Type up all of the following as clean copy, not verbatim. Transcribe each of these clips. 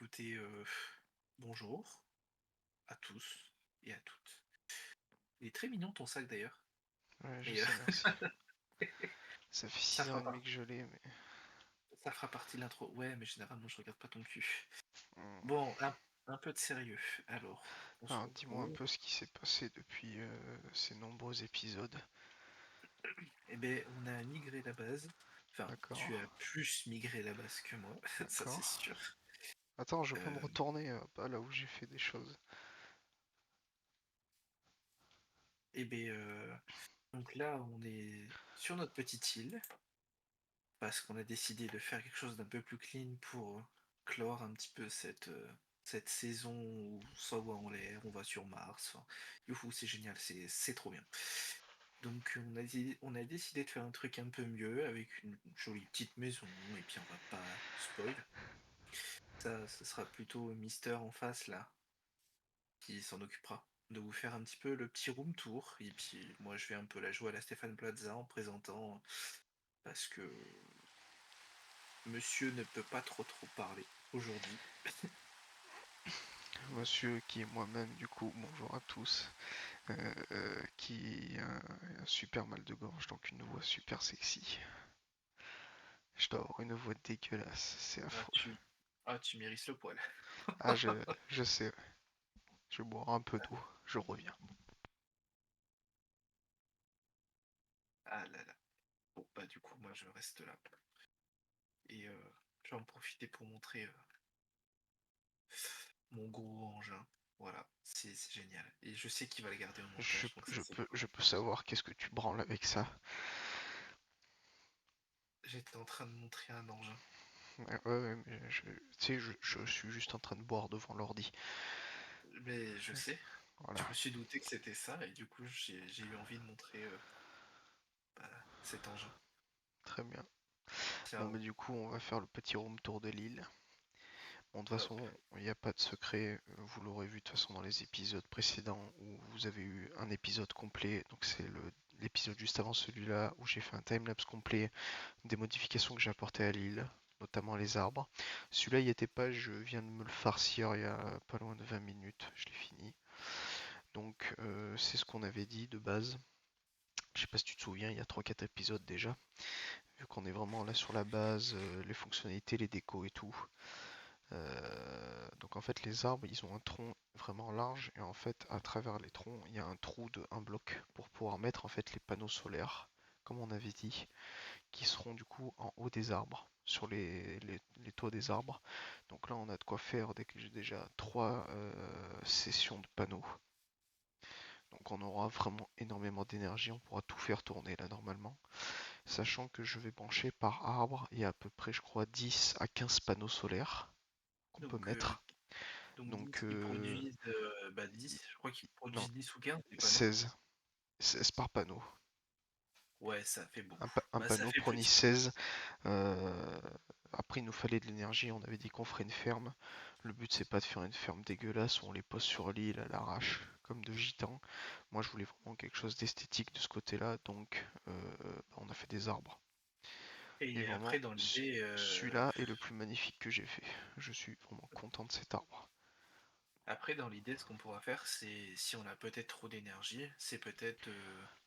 écoutez, bonjour à tous et à toutes. Il est très mignon ton sac d'ailleurs, Ouais, je mais sais, merci. Ça fait ça 6 ans fera et demi pas que je l'ai, mais... ça fera partie de l'intro. Ouais, mais généralement je regarde pas ton cul. Hmm. Bon, un peu de sérieux. Alors, on se Alors, dis-moi un retrouve. peu ce qui s'est passé depuis ces nombreux épisodes. Eh ben, on a migré la base. Enfin, D'accord, tu as plus migré la base que moi, ça c'est d'accord. sûr. Attends, je peux me Euh, retourner pas là où j'ai fait des choses. eh ben, donc là, on est sur notre petite île. Parce qu'on a décidé de faire quelque chose d'un peu plus clean pour clore un petit peu cette saison où ça va en l'air, on va sur Mars. Enfin, youhou, c'est génial, c'est trop bien. Donc on a décidé de faire un truc un peu mieux avec une jolie petite maison, et puis on va pas spoil. Ça, ce sera plutôt Mister en face là, qui s'en occupera. De vous faire un petit peu le petit room tour, et puis moi je vais un peu la jouer à la Stéphane Plaza en présentant, parce que monsieur ne peut pas trop parler aujourd'hui. Monsieur qui est moi-même, du coup, bonjour à tous, qui a un super mal de gorge, donc une voix super sexy. Je dois avoir une voix dégueulasse, c'est Ah, affreux. tu m'hérisses le poil. Ah, je sais, ouais. Je vais boire un peu d'eau, je reviens. Ah là là. Bon, bah du coup, moi je reste là. Et je vais en profiter pour montrer mon gros engin. Voilà, c'est génial. Et je sais qu'il va le garder au Je, montage, donc ça je c'est peux, cool. je peux savoir qu'est-ce que tu branles avec ça. J'étais en train de montrer un engin. Ouais, ouais, ouais, mais tu sais, je suis juste en train de boire devant l'ordi. Mais je sais, Voilà, je me suis douté que c'était ça, et du coup j'ai eu envie de montrer bah, cet engin. très bien. Bon, Tiens, mais du coup, on va faire le petit room tour de l'île. Bon, de toute top. façon, il n'y a pas de secret. Vous l'aurez vu de toute façon dans les épisodes précédents où vous avez eu un épisode complet. Donc, c'est l'épisode juste avant celui-là où j'ai fait un timelapse complet des modifications que j'ai apportées à l'île, notamment les arbres. Celui-là, il n'y était pas, je viens de me le farcir il y a pas loin de 20 minutes. Je l'ai fini. Donc, c'est ce qu'on avait dit de base. Je sais pas si tu te souviens, il y a 3-4 épisodes déjà, vu qu'on est vraiment là sur la base, les fonctionnalités, les décos et tout. Donc en fait les arbres ils ont un tronc vraiment large et en fait à travers les troncs il y a un trou de un bloc pour pouvoir mettre en fait les panneaux solaires, comme on avait dit, qui seront du coup en haut des arbres, sur les toits des arbres. Donc là on a de quoi faire dès que j'ai déjà 3 sessions de panneaux. Donc on aura vraiment énormément d'énergie, on pourra tout faire tourner là normalement. Sachant que je vais brancher par arbre, il y a à peu près je crois 10 à 15 panneaux solaires qu'on peut Donc, mettre. donc Donc 10 qui produisent bah 10, je crois qu'ils non, produisent 10 ou 15 des panneaux. 16. 16 par panneau. Ouais, ça fait beaucoup. Un Bah ça panneau fait prenait petit. 16. Euh, Après, il nous fallait de l'énergie. On avait dit qu'on ferait une ferme. Le but, c'est pas de faire une ferme dégueulasse où on les pose sur l'île à l'arrache, comme de gitans. Moi, je voulais vraiment quelque chose d'esthétique de ce côté-là. Donc, on a fait des arbres. Et Et vraiment, après, dans l'idée, celui-là est le plus magnifique que j'ai fait. Je suis vraiment content de cet arbre. ce qu'on pourra faire, c'est si on a peut-être trop d'énergie, c'est peut-être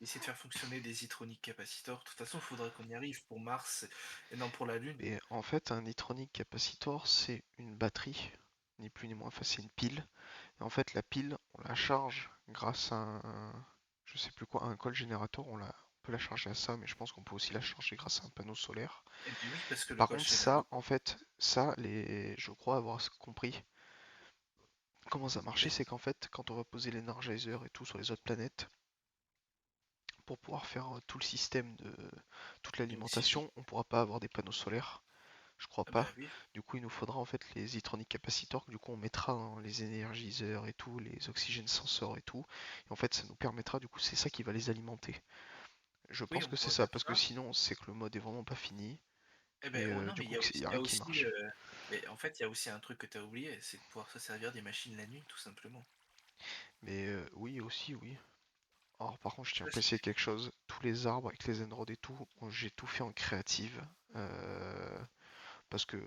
essayer de faire fonctionner des Itronic capacitors. De toute façon, il faudra qu'on y arrive pour Mars et non pour la Lune. Et en fait, un Nitronic Capacitor, c'est une batterie, ni plus ni moins. Enfin, c'est une pile. Et en fait, la pile, on la charge grâce à je sais plus quoi, un call générateur. On peut la charger à ça, mais je pense qu'on peut aussi la charger grâce à un panneau solaire. Et bien oui, parce que le Par coche contre, c'est ça, en fait, ça, je crois avoir compris comment ça marchait, c'est qu'en fait, quand on va poser l'Energizer et tout sur les autres planètes, pour pouvoir faire tout le système de toute donc si tu... l'alimentation, on pourra pas avoir des panneaux solaires. Je crois Ah bah pas. oui. Du coup, il nous faudra en fait les Itronic Capacitors, que du coup on mettra dans les énergiseurs et tout, les oxygènes sensors et tout. Et en fait, ça nous permettra, du coup, c'est ça qui va les alimenter. Je Oui, pense on que c'est pourra ça, mettre parce que ça. sinon, c'est que le mode est vraiment pas fini. Eh ben Et oh non, du mais coup, il y a il y rien a qui aussi marche. mais en fait, il y a aussi un truc que tu as oublié, c'est de pouvoir se servir des machines la nuit, tout simplement. Mais oui, aussi, oui. Alors, par contre, je tiens à Ça, préciser quelque chose. Tous les arbres avec les émeraudes et tout, j'ai tout fait en créative. Parce que, de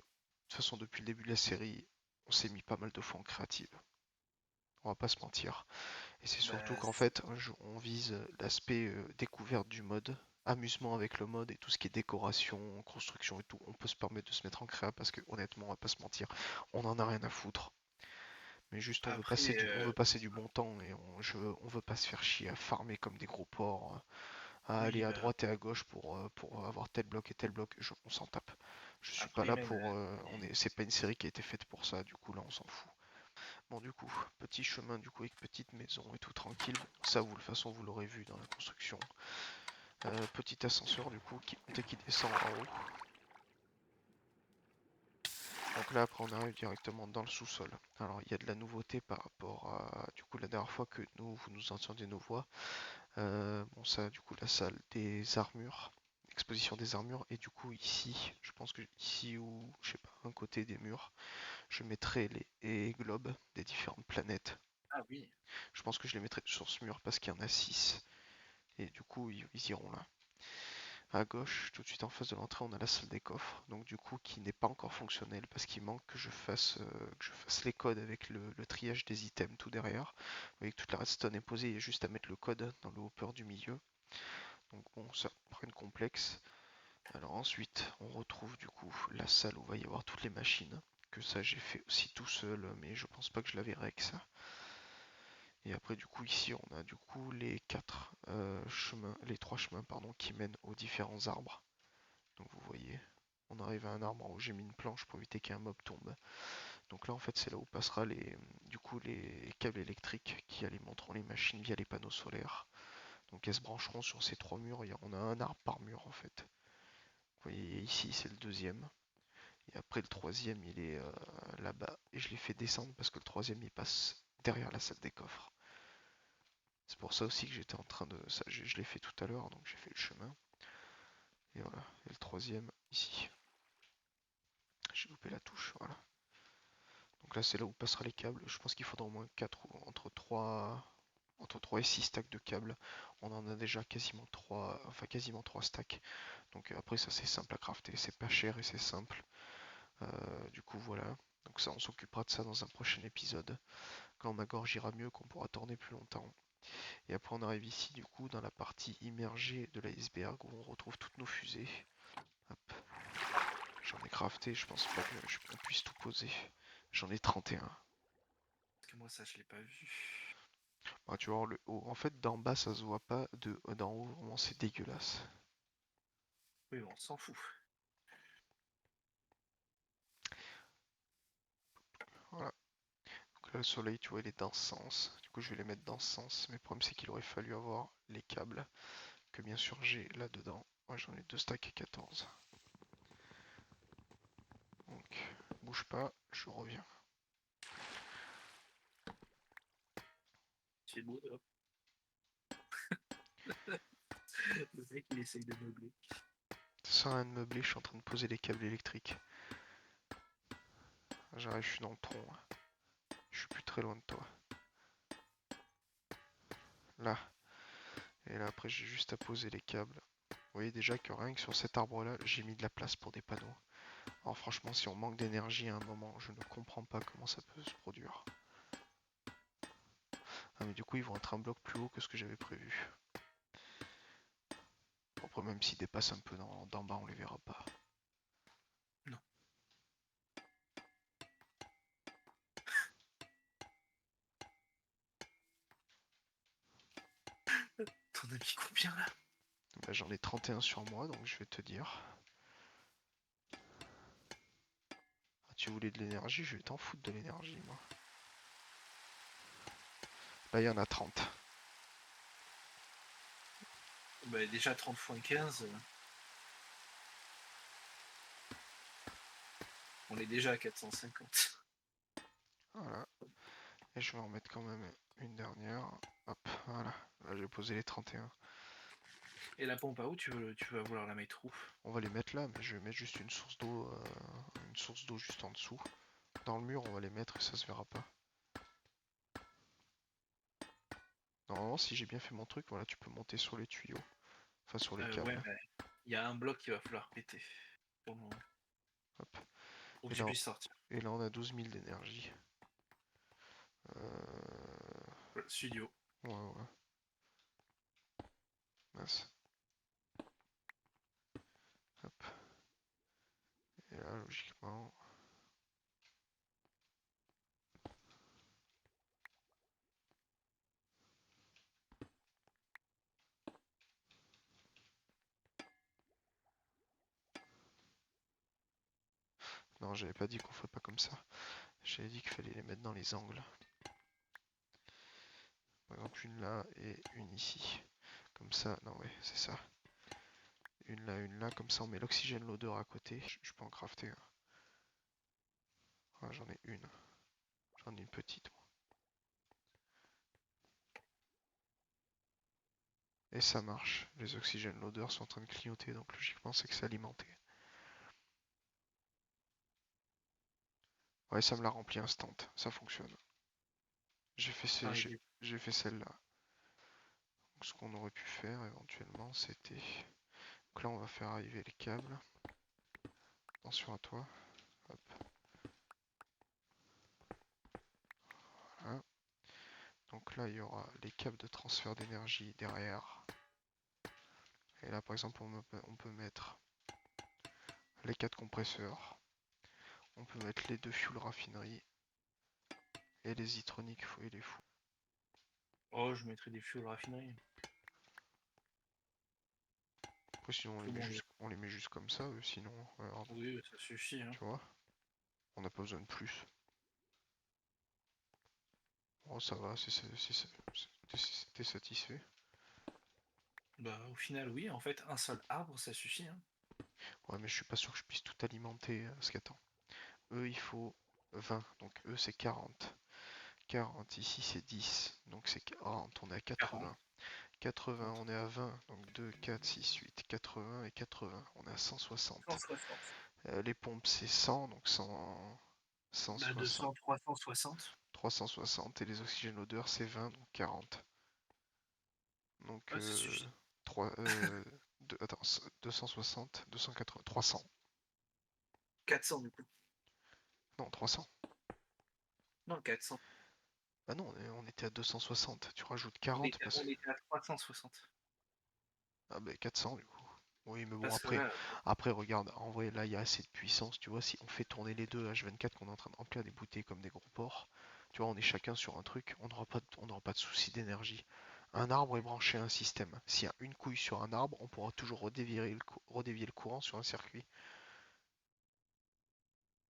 toute façon, depuis le début de la série, on s'est mis pas mal de fois en créative. On va pas se mentir. Et c'est surtout Bah, qu'en fait, on vise l'aspect découverte du mode, amusement avec le mode et tout ce qui est décoration, construction et tout. On peut se permettre de se mettre en créa parce que honnêtement, on va pas se mentir, on en a rien à foutre. Mais juste après, on veut passer du bon temps et on veut pas se faire chier à farmer comme des gros porcs, à aller oui, à bah, droite et à gauche pour avoir tel bloc et tel bloc. On s'en tape. Je suis pas après là même, pour. C'est pas une série qui a été faite pour ça. Du coup là, on s'en fout. Bon, du coup, petit chemin du coup avec petite maison et tout tranquille. Ça, de toute façon, vous l'aurez vu dans la construction. Petit ascenseur du coup qui monte et qui descend en haut. Donc là, après, on arrive directement dans le sous-sol. Alors, il y a de la nouveauté par rapport à du coup la dernière fois que vous nous entendiez nos voix. Bon, ça, du coup, la salle des armures, exposition des armures, et du coup ici, je pense que ici ou je sais pas, un côté des murs, je mettrai les globes des différentes planètes. ah oui, Je pense que je les mettrai sur ce mur parce qu'il y en a 6 et du coup ils iront là. À gauche, tout de suite en face de l'entrée, on a la salle des coffres, donc du coup qui n'est pas encore fonctionnelle parce qu'il manque que je fasse les codes avec le triage des items tout derrière. Vous voyez que toute la redstone est posée, il y a juste à mettre le code dans le hopper du milieu. Donc bon, ça prend une complexe. Alors ensuite, on retrouve du coup la salle où va y avoir toutes les machines. Que ça, j'ai fait aussi tout seul, mais je pense pas que je la verrai avec ça. Et après, du coup, ici, on a du coup les les trois chemins, pardon, qui mènent aux différents arbres. Donc vous voyez, on arrive à un arbre où j'ai mis une planche pour éviter qu'un mob tombe. Donc là, en fait, c'est là où passera du coup, les câbles électriques qui alimenteront les machines via les panneaux solaires. Donc elles se brancheront sur ces trois murs. On a un arbre par mur, en fait. Vous voyez, ici, c'est le deuxième. Et après, le troisième, il est là-bas. Et je l'ai fait descendre parce que le troisième, il passe derrière la salle des coffres. C'est pour ça aussi que j'étais en train de. Ça, je l'ai fait tout à l'heure, donc j'ai fait le chemin. Et voilà. Et le troisième, ici. J'ai loupé la touche, voilà. Donc là, c'est là où passera les câbles. Je pense qu'il faudra au moins 4 ou entre 3 et 6 stacks de câbles. On en a déjà quasiment 3, enfin quasiment 3 stacks. Donc après, ça c'est simple à crafter, c'est pas cher et c'est simple. Du coup, voilà. Donc ça, on s'occupera de ça dans un prochain épisode. Quand ma gorge ira mieux, qu'on pourra tourner plus longtemps. Et après, on arrive ici, du coup, dans la partie immergée de l'iceberg où on retrouve toutes nos fusées. Hop. J'en ai crafté, je pense pas qu'on puisse tout poser. J'en ai 31. parce que moi, ça, je l'ai pas vu. Ah, tu vois, le haut. En fait, d'en bas, ça se voit pas. D'en haut, vraiment, c'est dégueulasse. Oui, on s'en fout. Voilà. Donc là, le soleil, tu vois, il est dans ce sens. Du coup, je vais les mettre dans ce sens. Mais le problème, c'est qu'il aurait fallu avoir les câbles que, bien sûr, j'ai là-dedans. Moi, j'en ai 2 stacks et 14. Donc, bouge pas, je reviens. C'est beau, là. Le mec, il essaye de meubler. Sans rien de meubler, je suis en train de poser les câbles électriques. J'arrive, je suis dans le tronc. Je suis plus très loin de toi. Là. Et là, après, j'ai juste à poser les câbles. Vous voyez déjà que rien que sur cet arbre-là, j'ai mis de la place pour des panneaux. Alors franchement, si on manque d'énergie à un moment, je ne comprends pas comment ça peut se produire. Ah mais du coup, ils vont être un bloc plus haut que ce que j'avais prévu. Bon, après, même s'ils dépassent un peu d'en bas, on les verra pas. Non. T'en as mis combien, là? Bah, j'en ai 31 sur moi, donc je vais te dire. Ah, tu voulais de l'énergie, je vais t'en foutre de l'énergie, moi. Là, il y en a 30. Bah, déjà 30 fois 15, on est déjà à 450. Voilà. Et je vais en mettre quand même une dernière. Hop, voilà. Là, j'ai posé les 31. Et la pompe à eau, tu vas vouloir la mettre où? On va les mettre là, mais je vais mettre juste une source d'eau juste en dessous. Dans le mur, on va les mettre et ça se verra pas. Normalement, si j'ai bien fait mon truc, voilà, tu peux monter sur les tuyaux. Enfin, sur les Ouais, câbles. bah, il y a un bloc qu'il va falloir péter pour Hop. que Et tu là, puisses sortir. Et là, on a 12 000 d'énergie. Studio. Ouais, ouais. Mince. Hop. Et là, logiquement... Non, j'avais pas dit qu'on ferait pas comme ça. J'avais dit qu'il fallait les mettre dans les angles. Par exemple, une là et une ici. Comme ça, non, ouais, c'est ça. Une là, comme ça on met l'oxygène, l'odeur à côté. Je peux en crafter. Hein. Ah, j'en ai une. J'en ai une petite, moi. Et ça marche. Les oxygènes, l'odeur sont en train de clignoter, donc logiquement c'est que c'est alimenté. Ouais, ça me l'a rempli instant. Ça fonctionne. J'ai fait, Ah, il est j'ai fait celle-là. Donc, ce qu'on aurait pu faire éventuellement, c'était... Donc là, on va faire arriver les câbles. Attention à toi. Hop. Voilà. Donc là, il y aura les câbles de transfert d'énergie derrière. Et là, par exemple, on peut mettre les 4 compresseurs. On peut mettre les 2 fuel raffinerie. Et les Zitronic, faut il est fou. Oh, je mettrais des fuels raffinerie. Après, sinon, Tout bon, on les met juste comme ça, sinon, regarde, oui, ça suffit, hein. tu vois, on n'a pas besoin de plus. Oh, ça va, t'es satisfait. Bah, au final, oui, en fait, un seul arbre, ça suffit, hein. Ouais, mais je suis pas sûr que je puisse tout alimenter, parce qu'attends. Eux, il faut 20, donc eux, c'est 40. 40, ici, c'est 10, donc c'est 40, on est à 40. 80. 80, on est à 20, donc 2, 4, 6, 8, 80 et 80, on est à 160. 160. Les pompes, c'est 100, donc 100, Bah, 160. 200, 360. 360 et les oxygènes odeur c'est 20 donc 40. Donc Ouais, ça suffit. 3, attends, 260, 280, 300. 400 du coup. Non, 300. Non, 400. Bah non, on était à 260. Tu rajoutes On 40 était, parce on que... était à 360. Ah bah 400 du coup. Oui, mais bon, Parce que là, après regarde, en vrai, là, il y a assez de puissance, tu vois, si on fait tourner les deux H24 qu'on est en train de remplir des bouteilles comme des gros porcs, tu vois, on est chacun sur un truc, on n'aura pas de souci d'énergie. Un arbre est branché à un système. S'il y a une couille sur un arbre, on pourra toujours redévier le courant sur un circuit.